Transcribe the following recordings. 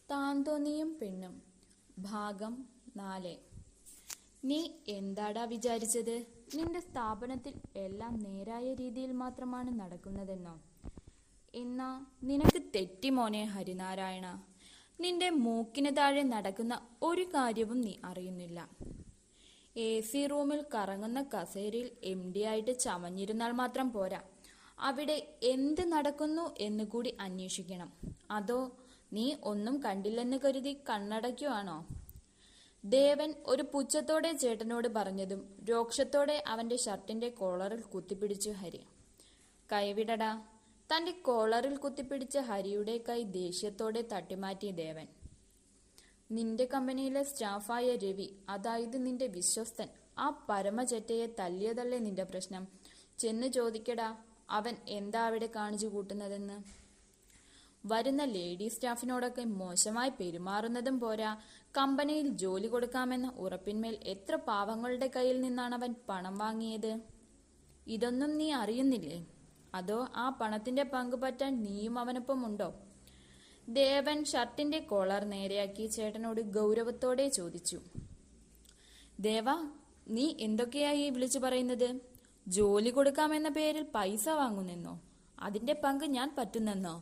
താന്തോന്നിയും പെണ്ണും ഭാഗം 4. നീ എന്താടാ വിചാരിച്ചത്? നിന്റെ സ്ഥാപനത്തിൽ എല്ലാം നേരായ രീതിയിൽ മാത്രമാണ് നടക്കുന്നതെന്നോ? എന്നാ നിനക്ക് തെറ്റി മോനെ ഹരിനാരായണ. നിന്റെ മൂക്കിന് താഴെ നടക്കുന്ന ഒരു കാര്യവും നീ അറിയുന്നില്ല. AC റൂമിൽ കറങ്ങുന്ന കസേരയിൽ MD ആയിട്ട് ചമഞ്ഞിരുന്നാൽ മാത്രം പോരാ, അവിടെ എന്ത് നടക്കുന്നു എന്നുകൂടി അന്വേഷിക്കണം. അതോ നീ ഒന്നും കണ്ടില്ലെന്ന് കരുതി കണ്ണടയ്ക്കുവാണോ? ദേവൻ ഒരു പുച്ഛത്തോടെ ചേട്ടനോട് പറഞ്ഞതും രോക്ഷത്തോടെ അവന്റെ ഷർട്ടിന്റെ കോളറിൽ കുത്തിപ്പിടിച്ചു ഹരി. കൈവിടടാ. തന്റെ കോളറിൽ കുത്തിപ്പിടിച്ച ഹരിയുടെ കൈ ദേഷ്യത്തോടെ തട്ടിമാറ്റി ദേവൻ. നിന്റെ കമ്പനിയിലെ സ്റ്റാഫായ രവി, അതായത് നിന്റെ വിശ്വസ്തൻ, ആ പരമചെറ്റയെ തല്ലിയതല്ലേ നിന്റെ പ്രശ്നം? ചെന്ന് ചോദിക്കടാ, അവൻ എന്താ അവിടെ കാണിച്ചു കൂട്ടുന്നതെന്ന്. വരുന്ന ലേഡി സ്റ്റാഫിനോടൊക്കെ മോശമായി പെരുമാറുന്നതും പോരാ, കമ്പനിയിൽ ജോലി കൊടുക്കാമെന്ന ഉറപ്പിന്മേൽ എത്ര പാവങ്ങളുടെ കയ്യിൽ നിന്നാണ് അവൻ പണം വാങ്ങിയത്? ഇതൊന്നും നീ അറിയുന്നില്ലേ? അതോ ആ പണത്തിന്റെ പങ്ക് പറ്റാൻ നീയും അവനൊപ്പം ഉണ്ടോ? ദേവൻ ഷർട്ടിന്റെ കോളർ നേരെയാക്കി ചേട്ടനോട് ഗൗരവത്തോടെ ചോദിച്ചു. ദേവാ, നീ എന്തൊക്കെയായി വിളിച്ചു പറയുന്നത്? ജോലി കൊടുക്കാമെന്ന പേരിൽ പൈസ വാങ്ങുന്നെന്നോ? അതിന്റെ പങ്ക് ഞാൻ പറ്റുന്നെന്നോ?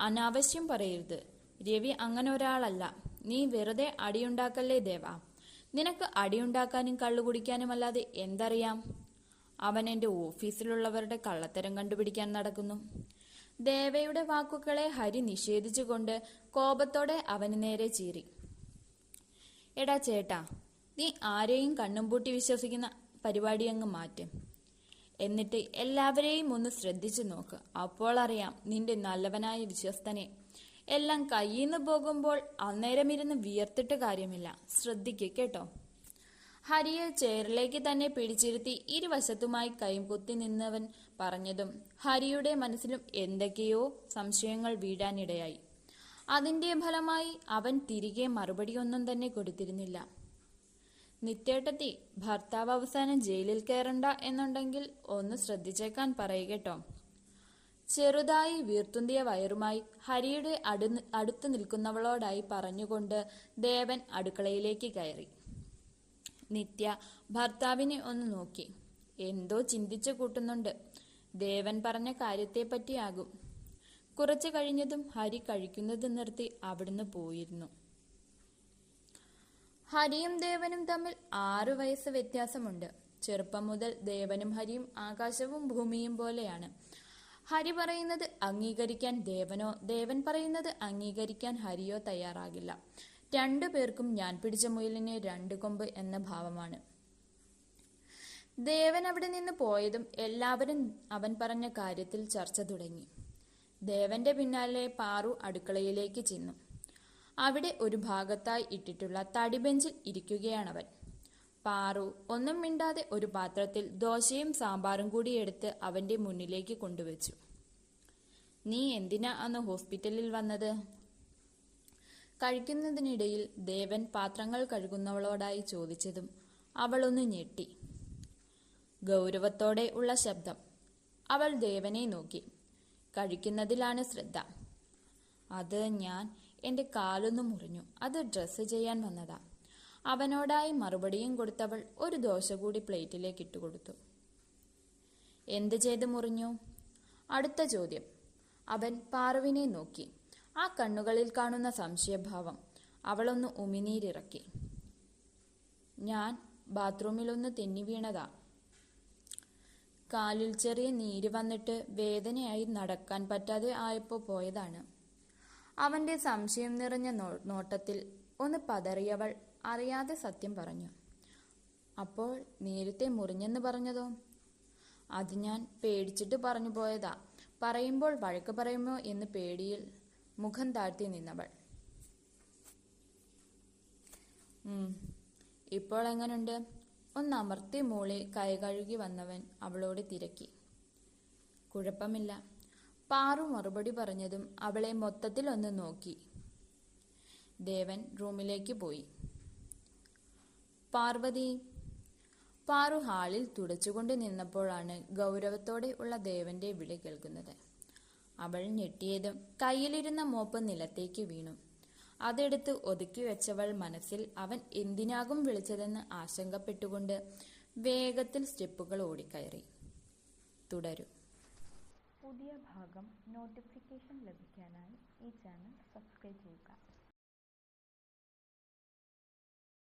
അനാവശ്യം പറയരുത്. രവി അങ്ങനെ ഒരാളല്ല. നീ വെറുതെ അടിയുണ്ടാക്കല്ലേ ദേവാ. നിനക്ക് അടിയുണ്ടാക്കാനും കള്ളുകുടിക്കാനും അല്ലാതെ എന്തറിയാം? അവൻ എന്റെ ഓഫീസിലുള്ളവരുടെ കള്ളത്തരം കണ്ടുപിടിക്കാൻ നടക്കുന്നു. ദേവയുടെ വാക്കുകളെ ഹരി നിഷേധിച്ചുകൊണ്ട് കോപത്തോടെ അവന് നേരെ ചീറി. എടാ ചേട്ടാ, നീ ആരെയും കണ്ണും പൂട്ടി വിശ്വസിക്കുന്ന പരിപാടി അങ്ങ് മാറ്റും. എന്നിട്ട് എല്ലാവരെയും ഒന്ന് ശ്രദ്ധിച്ചു നോക്ക്. അപ്പോൾ അറിയാം നിന്റെ നല്ലവനായ വിശ്വസ്തനെ. എല്ലാം കയ്യിന്ന് പോകുമ്പോൾ അന്നേരം ഇരുന്ന് വിയർത്തിട്ട് കാര്യമില്ല. ശ്രദ്ധിക്ക് കേട്ടോ. ഹരിയെ ചെയറിലേക്ക് തന്നെ പിടിച്ചിരുത്തി ഇരുവശത്തുമായി കൈകുത്തി നിന്നവൻ പറഞ്ഞതും ഹരിയുടെ മനസ്സിലും എന്തൊക്കെയോ സംശയങ്ങൾ വീഴാനിടയായി. അതിന്റെ ഫലമായി അവൻ തിരികെ മറുപടിയൊന്നും തന്നെ കൊടുത്തിരുന്നില്ല. നിത്യേട്ടത്തി, ഭർത്താവ് അവസാനം ജയിലിൽ കയറണ്ട എന്നുണ്ടെങ്കിൽ ഒന്ന് ശ്രദ്ധിച്ചേക്കാൻ പറയുകേട്ടോ. ചെറുതായി വീർത്തുന്തിയ വയറുമായി ഹരിയുടെ അടുത്ത് നിൽക്കുന്നവളോടായി പറഞ്ഞുകൊണ്ട് ദേവൻ അടുക്കളയിലേക്ക് കയറി. നിത്യ ഭർത്താവിനെ ഒന്ന് നോക്കി. എന്തോ ചിന്തിച്ചു കൂട്ടുന്നുണ്ട്. ദേവൻ പറഞ്ഞ കാര്യത്തെപ്പറ്റിയാകും. കുറച്ചു കഴിഞ്ഞതും ഹരി കഴിക്കുന്നത് നിർത്തി അവിടുന്ന് പോയിരുന്നു. ഹരിയും ദേവനും തമ്മിൽ 6 വയസ്സ് വ്യത്യാസമുണ്ട്. ചെറുപ്പം മുതൽ ദേവനും ഹരിയും ആകാശവും ഭൂമിയും പോലെയാണ്. ഹരി പറയുന്നത് അംഗീകരിക്കാൻ ദേവനോ ദേവൻ പറയുന്നത് അംഗീകരിക്കാൻ ഹരിയോ തയ്യാറാകില്ല. 2 പേർക്കും ഞാൻ പിടിച്ച മുയലിന് 2 കൊമ്പ് എന്ന ഭാവമാണ്. ദേവൻ അവിടെ നിന്ന് പോയതും എല്ലാവരും അവൻ പറഞ്ഞ കാര്യത്തിൽ ചർച്ച തുടങ്ങി. ദേവന്റെ പിന്നാലെ പാറു അടുക്കളയിലേക്ക് ചെന്നു. അവിടെ ഒരു ഭാഗത്തായി ഇട്ടിട്ടുള്ള തടിബെഞ്ചിൽ ഇരിക്കുകയാണവൻ. പാറു ഒന്നും മിണ്ടാതെ ഒരു പാത്രത്തിൽ ദോശയും സാമ്പാറും കൂടി എടുത്ത് അവന്റെ മുന്നിലേക്ക് കൊണ്ടുവച്ചു. നീ എന്തിനാ അന്ന് ഹോസ്പിറ്റലിൽ വന്നത്? കഴിക്കുന്നതിനിടയിൽ ദേവൻ പാത്രങ്ങൾ കഴുകുന്നവളോടായി ചോദിച്ചതും അവളൊന്ന് ഞെട്ടി. ഗൗരവത്തോടെ ഉള്ള ശബ്ദം. അവൾ ദേവനെ നോക്കി. കഴിക്കുന്നതിലാണ് ശ്രദ്ധ. അത് ഞാൻ എന്റെ കാലൊന്നു മുറിഞ്ഞു. അത് ഡ്രസ്സ് ചെയ്യാൻ വന്നതാ. അവനോടായി മറുപടിയും കൊടുത്തവൾ ഒരു ദോശ കൂടി പ്ലേറ്റിലേക്ക് ഇട്ടുകൊടുത്തു. എന്ത് ചെയ്ത് മുറിഞ്ഞു? അടുത്ത ചോദ്യം. അവൻ പാറുവിനെ നോക്കി. ആ കണ്ണുകളിൽ കാണുന്ന സംശയഭാവം. അവളൊന്ന് ഉമിനീരിറക്കി. ഞാൻ ബാത്റൂമിലൊന്ന് തെന്നി വീണതാ. കാലിൽ ചെറിയ നീര് വന്നിട്ട് വേദനയായി നടക്കാൻ പറ്റാതെ ആയപ്പോ പോയതാണ്. അവന്റെ സംശയം നിറഞ്ഞ നോട്ടത്തിൽ ഒന്ന് പതറിയവൾ അറിയാതെ സത്യം പറഞ്ഞു. അപ്പോൾ നേരത്തെ മുറിഞ്ഞെന്ന് പറഞ്ഞതോ? അത് ഞാൻ പേടിച്ചിട്ട് പറഞ്ഞു പോയതാ. പറയുമ്പോൾ വഴക്ക് പറയുമോ എന്ന് പേടിയിൽ മുഖം താഴ്ത്തി നിന്നവൾ. ഇപ്പോൾ എങ്ങനുണ്ട്? ഒന്ന് അമർത്തി മൂളി കൈ കഴുകി വന്നവൻ അവളോട് തിരക്കി. കുഴപ്പമില്ല. പാറു മറുപടി പറഞ്ഞതും അവളെ മൊത്തത്തിൽ ഒന്ന് നോക്കി. ദേവൻ റൂമിലേക്ക് പോയി. പാർവതി. പാറു ഹാളിൽ തുടച്ചുകൊണ്ട് നിന്നപ്പോഴാണ് ഗൗരവത്തോടെ ഉള്ള ദേവന്റെ വിളി കേൾക്കുന്നത്. അവൾ ഞെട്ടിയതും കയ്യിലിരുന്ന മോപ്പ് നിലത്തേക്ക് വീണു. അതെടുത്ത് ഒതുക്കി വെച്ചവൾ മനസ്സിൽ അവൻ എന്തിനാകും വിളിച്ചതെന്ന് ആശങ്കപ്പെട്ടുകൊണ്ട് വേഗത്തിൽ സ്റ്റെപ്പുകൾ ഓടിക്കയറി. തുടരും. പുതിയ ഭാഗം നോട്ടിഫിക്കേഷൻ ലഭിക്കാനായി ഈ ചാനൽ സബ്സ്ക്രൈബ് ചെയ്യുക.